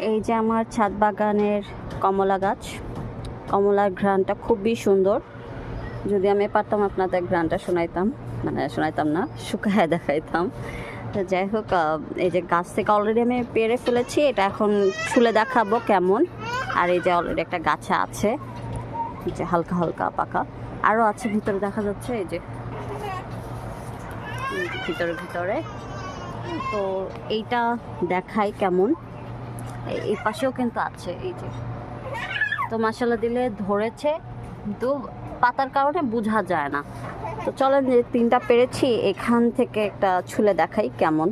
এই যে আমার ছাদ বাগানের কমলা গাছ, কমলার ঘ্রাণটা খুবই সুন্দর। যদি আমি পারতাম আপনাদের ঘ্রাণটা শোনাইতাম, মানে শোনাইতাম না, শুকায় দেখাইতাম। তো যাই হোক, এই যে গাছ থেকে অলরেডি আমি পেরে ফেলেছি, এটা এখন ছুলে দেখাবো কেমন। আর এই যে অলরেডি একটা গাছে আছে, যে হালকা হালকা পাকা, আরও আছে ভিতরে দেখা যাচ্ছে, এই যে ভিতরে ভিতরে। তো এইটা দেখাই কেমন, এই পাশেও কিন্তু আছে, এই যে। তো মশলা দিলে ধরেছে, কিন্তু পাতার কারণে বোঝা যায় না। তো চলেন, যে 3টা পেরেছি, এখান থেকে একটা ছুলে দেখাই কেমন।